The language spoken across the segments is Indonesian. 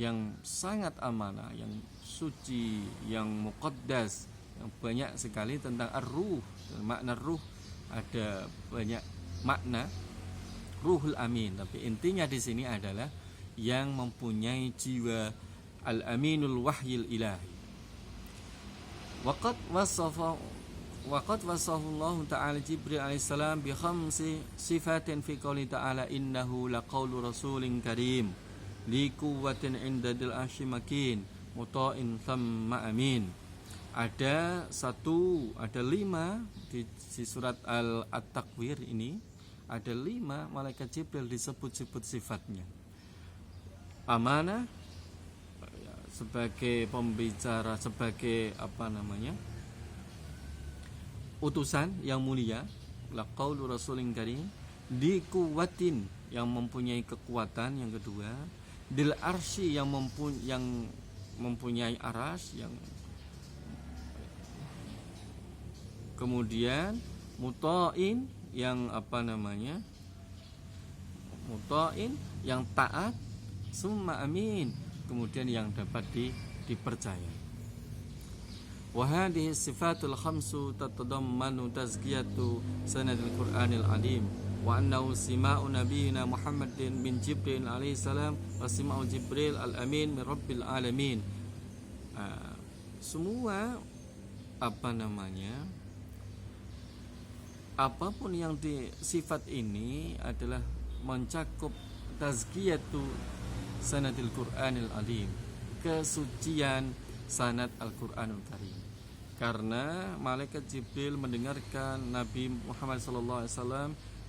yang sangat amanah, yang suci, yang muqaddas, yang banyak sekali tentang ar-ruh. Makna ruh ada banyak makna, ruhul amin, tapi intinya di sini adalah yang mempunyai jiwa al-aminul wahyil ilahi. Waqad wasafahu ta'ala Jibril alaihissalam bi khamsi sifatin fi qouli ta'ala innahu laqaulu rasulin karim li quwwatin 'inda dil arsy makin muta'in thamma amin. Ada 5 di surat At-Takwir ini, ada 5 malaikat Jibril disebut-sebut sifatnya. Amanah sebagai pembicara, sebagai utusan yang mulia, laqaulu rasulin karim, di kuwatin yang mempunyai kekuatan, yang kedua dil arsy yang mempunyai aras, yang kemudian muta'in yang muta'in yang taat, summa amin kemudian yang dapat dipercaya. Wa hadhihi sifatul khamsu tatadammanu tazkiyatu sanadil Qur'anil alim wa annahu sima'u nabiyina Muhammadin bin Jibril alaihi salam wa sima'u Jibril al-amin min rabbil alamin. Semua apapun yang sifat ini adalah mencakup tazkiyatu sanadil Qur'anil alim, kesucian sanad Al-Qur'anul Karim. Karena malaikat Jibril mendengarkan Nabi Muhammad SAW,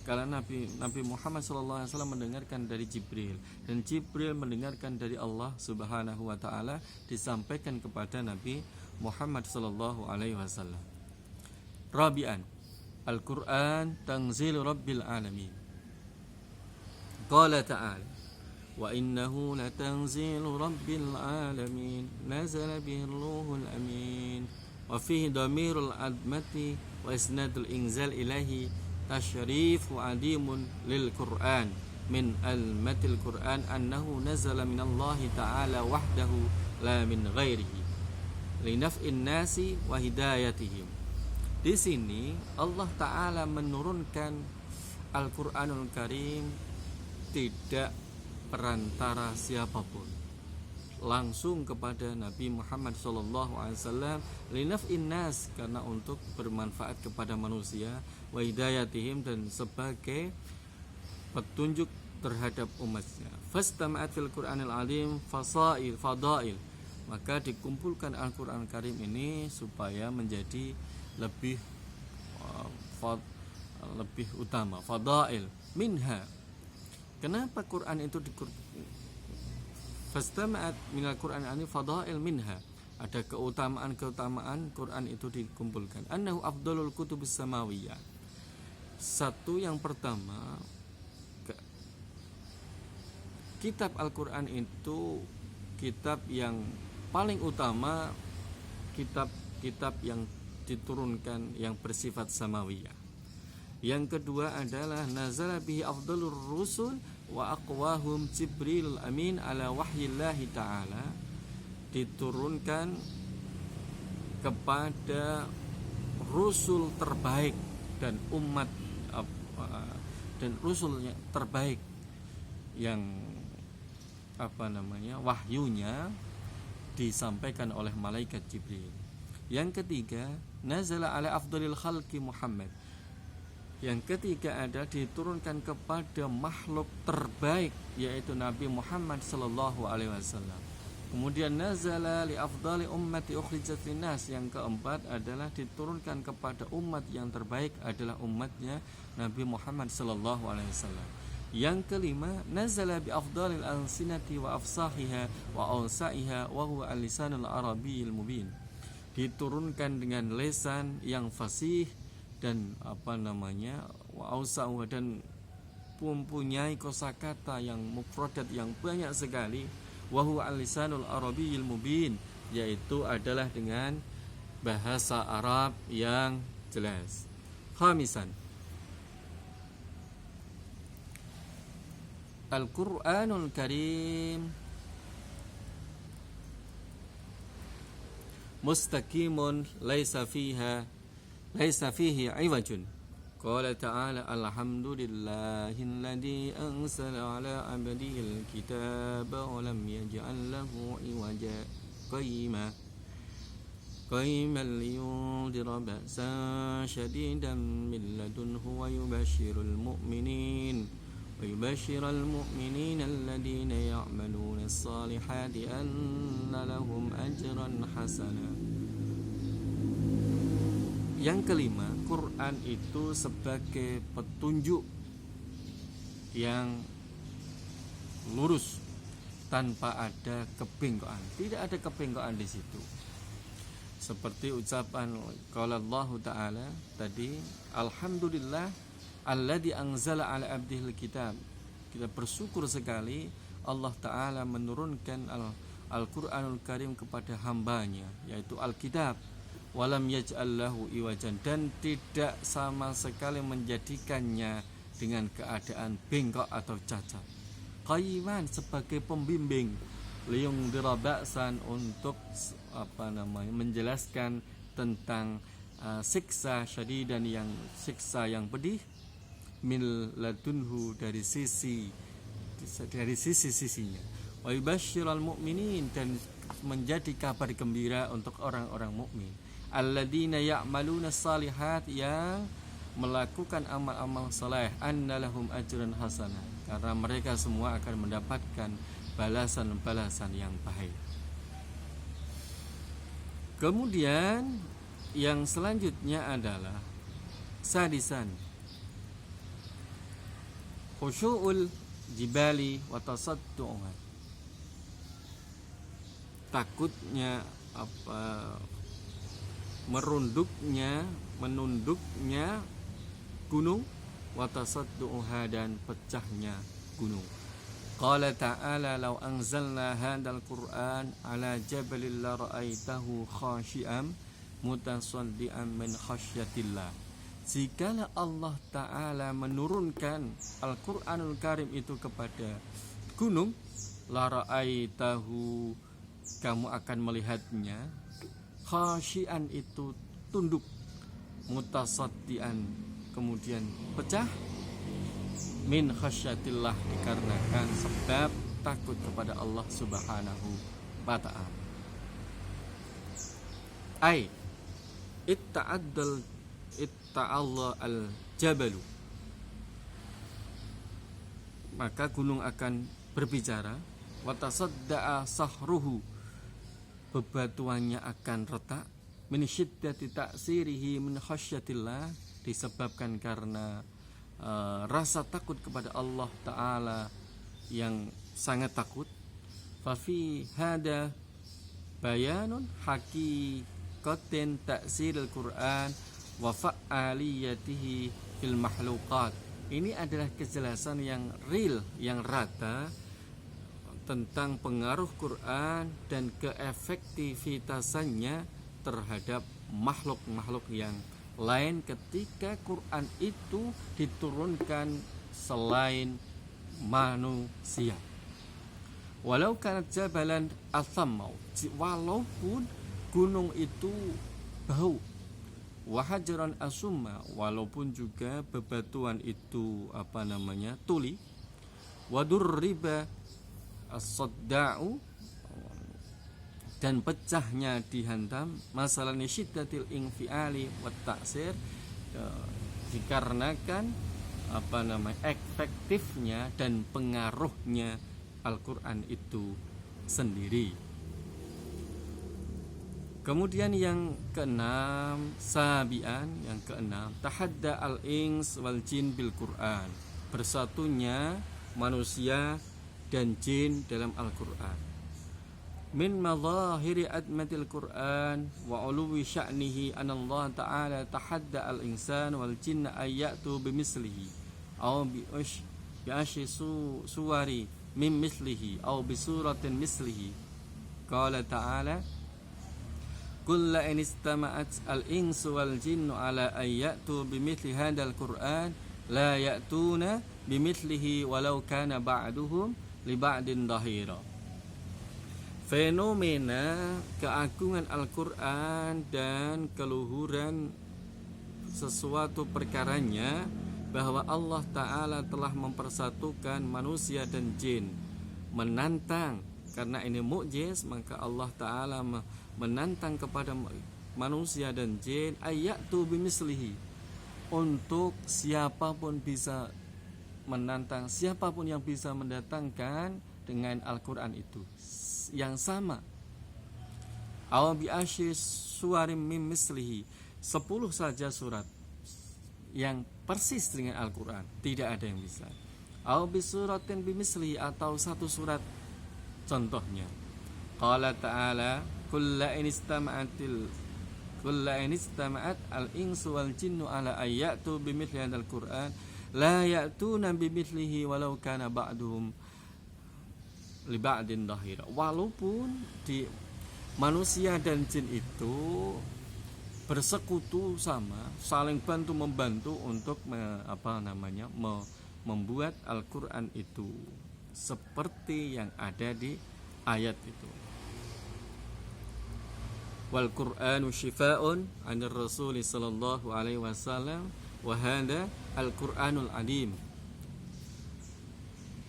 karena Nabi Muhammad SAW mendengarkan dari Jibril, dan Jibril mendengarkan dari Allah Subhanahu wa taala, disampaikan kepada Nabi Muhammad SAW. Rabi'an, Al-Qur'an tanzilu rabbil alamin. Qala ta'ala wa innahu latanzilu rabbil alamin nazala bihi ruhul amin wa fihi dhamirul admati wa isnadul inzal ilahi tasyrifu adimun lil Qur'an min almatil Qur'an annahu nazala minallahi ta'ala wahdahu la min ghairihi linaf'in nasi wa hidayatihim. Di sini Allah Ta'ala menurunkan Al-Qur'anul Karim tidak perantara siapapun, langsung kepada Nabi Muhammad SAW, linaf'in nas, karena untuk bermanfaat kepada manusia, wa hidayatihim, dan sebagai petunjuk terhadap umatnya. Fastama'at fil Qur'anil alim fadail, maka dikumpulkan Al-Qur'an Karim ini supaya menjadi lebih utama, fadail minha. Kenapa Quran itu fastama'at minal Qur'an ani fadail minha, ada keutamaan Quran itu dikumpulkan. Annahu afdalul kutubis samawiyah. Satu, yang pertama, kitab Al-Qur'an itu kitab yang paling utama, kitab yang diturunkan yang bersifat samawiyah. Yang kedua adalah nazala bihi afdalur rusul wa aqwahum Jibril amin ala wahyillahi ta'ala, diturunkan kepada rusul terbaik dan umat dan rusulnya terbaik yang wahyunya disampaikan oleh malaikat Jibril. Yang ketiga, nazala ala afdalil khalqi Muhammad. Yang ketiga ada diturunkan kepada makhluk terbaik, yaitu Nabi Muhammad sallallahu alaihi wasallam. Kemudian nazala li afdali ummati ukhrijat linnas. Yang keempat adalah diturunkan kepada umat yang terbaik adalah umatnya Nabi Muhammad sallallahu alaihi wasallam. Yang kelima, nazala bi afdalil alsinati wa afsahiha wa awsa'iha wa huwa al-lisanul arabiyyil mubin. Diturunkan dengan lisan yang fasih dan wa awsa'uha, dan mempunyai kosakata yang mufradat yang banyak sekali, wa huwa al-lisanul arabiyyil mubin, yaitu adalah dengan bahasa Arab yang jelas. Khamisan, Al-Qur'anul Karim mustaqimun laisa fihi iwajun. Qala ta'ala alhamdulillahilladzi anzala ala 'abdihil kitaba wa lam yaj'al lahu iwaja قيما لينذر بأسا شديدا من لدنه ويبشر المؤمنين الذين يعملون الصالحات أن لهم أجرا حسنا. Yang kelima, Quran itu sebagai petunjuk yang lurus tanpa ada kebengkokan. Tidak ada kebengkokan di situ. Seperti ucapan qala Allah Ta'ala tadi, alhamdulillah alladzi anzala ala abdihil kitab. Kita bersyukur sekali Allah Ta'ala menurunkan Al-Quranul Karim kepada hambanya, yaitu Alkitab. Walam yaj'al lahu iwajan, dan tidak sama sekali menjadikannya dengan keadaan bengkok atau cacat. Qayyiman, sebagai pembimbing, liyundira ba'san, untuk menjelaskan tentang siksa syadidan, yang siksa yang pedih, min ladunhu, dari sisi-sisinya, wa yubashshiral mu'minin, dan menjadi kabar gembira untuk orang-orang mukmin, alladzina ya'maluna shalihat, yang melakukan amal-amal saleh, anna lahum ajran hasanah, karena mereka semua akan mendapatkan balasan-balasan yang baik. Kemudian yang selanjutnya adalah sadisan, khusyu'ul jibali wa tasaddu'uha. Takutnya menunduknya gunung, wa tasaddu'uha, dan pecahnya gunung. Qala ta'ala law anzalna hadzal qur'an ala jabalin la ra'aitahu khashi'an mutasaddian min khasyatillah. Jikalau Allah Ta'ala menurunkan Al-Qur'anul Karim itu kepada gunung, la ra'aitahu, kamu akan melihatnya, khashi'an, itu tunduk, mutasaddian, kemudian pecah, min khasyatillah, dikarenakan sebab takut kepada Allah Subhanahu wa ta'ala. Ai itta'alla al-jabalu, maka gunung akan berbicara, wa tasadda'a sahruhu, bebatuannya akan retak, min syiddati ta'sirihi min khasyatillah, disebabkan karena rasa takut kepada Allah Ta'ala yang sangat takut. Fafi hada bayanun haqiqatin ta'siril Qur'an wa fa'aliyatihi fil mahluqat. Ini adalah kejelasan yang real, yang rata tentang pengaruh Quran dan keefektivitasannya terhadap makhluk-makhluk yang lain ketika Quran itu diturunkan selain manusia. Walau kanat jabalan athammau, walaupun gunung itu bau, wahajaran asumma, walaupun juga bebatuan itu tuli, wadurriba as-sadda'u, dan pecahnya dihantam, masalah syiddatil infiali wa ta'sir, dikarenakan efektifnya dan pengaruhnya Al-Quran itu sendiri. Kemudian yang keenam, sabian, yang keenam, tahadda al-ins wal jin bil Quran, bersatunya manusia dan jin dalam Al-Quran. Min madhahiri admatil Quran wa uluwi sya'nihi an Allah Ta'ala tahadda al-insan wal jinna ayyatu bimislihi aw bi'ashi suwari min mislihi aw bisuratin mislihi. Qala Ta'ala qul la in istama'at al-insu wal jinnu ala ayyatu bimithli hadzal Qur'an la ya'tuna bimithlihi walau kana ba'duhum li ba'din dhahira. fenomena keagungan Al-Quran dan keluhuran sesuatu perkaranya, bahwa Allah Ta'ala telah mempersatukan manusia dan jin, menantang, karena ini mukjiz, maka Allah Ta'ala menantang kepada manusia dan jin, ayatu bimislihi, untuk siapapun bisa menantang, siapapun yang bisa mendatangkan dengan Al-Quran itu yang sama, aw bi asyri suwarim mim mislihi, 10 saja surat yang persis dengan Al-Quran, tidak ada yang bisa. Aw bi suratin bimislihi, atau satu surat contohnya. Qala ta'ala kulla in istama'at al-insu wal jinnu ala ayyatu bimithli hadzal Qur'an la ya'tuna bimithlihi walau kana ba'duhum li ba'din dhahira. Walaupun di manusia dan jin itu bersekutu sama, saling bantu membantu untuk membuat Al-Quran itu seperti yang ada di ayat itu. Wal Qur'anu shifaa'un 'anil Rasul sallallahu alaihi wasallam wa hadha Al-Qur'anul Adim.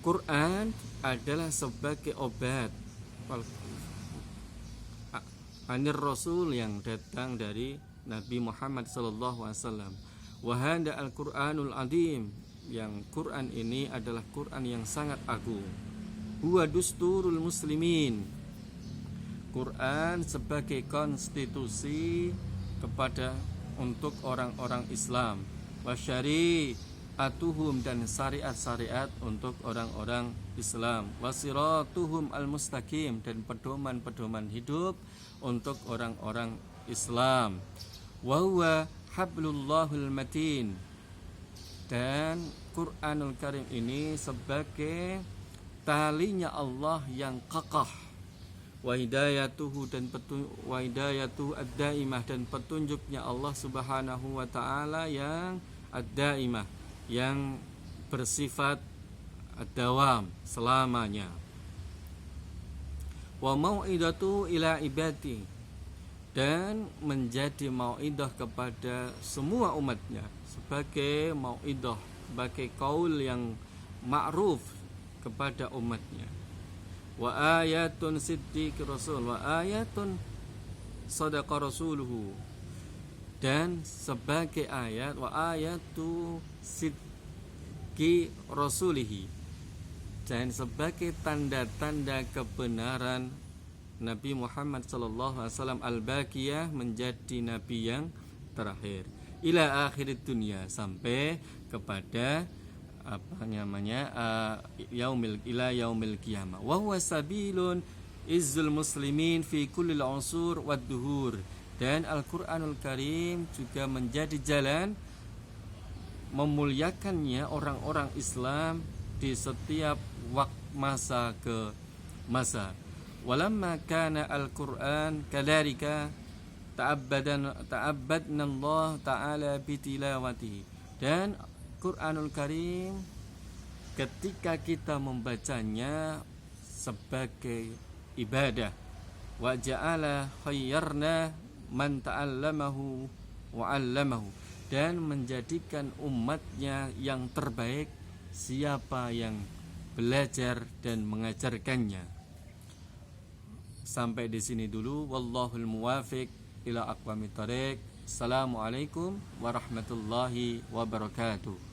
Quran adalah sebagai obat, 'anil Rasul, yang datang dari Nabi Muhammad sallallahu alaihi wasallam. Wa hadha Al-Qur'anul Adim, yang Quran ini adalah Quran yang sangat agung. Huwa dusturul muslimin, Quran sebagai konstitusi kepada untuk orang-orang Islam. Wa syari'atuhum, dan syariat-syariat untuk orang-orang Islam. Wa siratuhum al-mustaqim, dan pedoman-pedoman hidup untuk orang-orang Islam. Wa huwa hablullahul matin, dan Quranul Karim ini sebagai talinya Allah yang kokoh. Wa hidayatuhu, dan wa hidayatuhu ad-daimah, dan petunjuknya Allah Subhanahu wa taala yang ad-daimah, yang bersifat ad-dawam, selamanya. Wa mau'idatu ila ibadi, dan menjadi mau'idah kepada semua umatnya, sebagai mau'idah, sebagai qaul yang ma'ruf kepada umatnya. Wa ayatun siddiq rasul, wa ayatun sadaqa rasuluhu, dan sebagai ayat, wa ayatu sidqi rasulihi, dan sebagai tanda-tanda kebenaran Nabi Muhammad sallallahu alaihi wasallam al-baqiyah, menjadi nabi yang terakhir, ila akhir dunia, sampai kepada yaumil qiyamah. Wa huwa sabilun izzul muslimin fi kulli al-usur wad duhur, dan Al-Qur'anul Karim juga menjadi jalan memuliakannya orang-orang Islam di setiap masa ke masa. Walamma kana Al-Qur'an kadzalika ta'abbadna Allah ta'ala bitilawatihi, dan Quranul Karim ketika kita membacanya sebagai ibadah, wa ja'ala khayyarna man ta'allamahu wa 'allamahu, dan menjadikan umatnya yang terbaik siapa yang belajar dan mengajarkannya. Sampai di sini dulu, wallahul muwafiq ila aqwamit thariq. Assalamualaikum warahmatullahi wabarakatuh.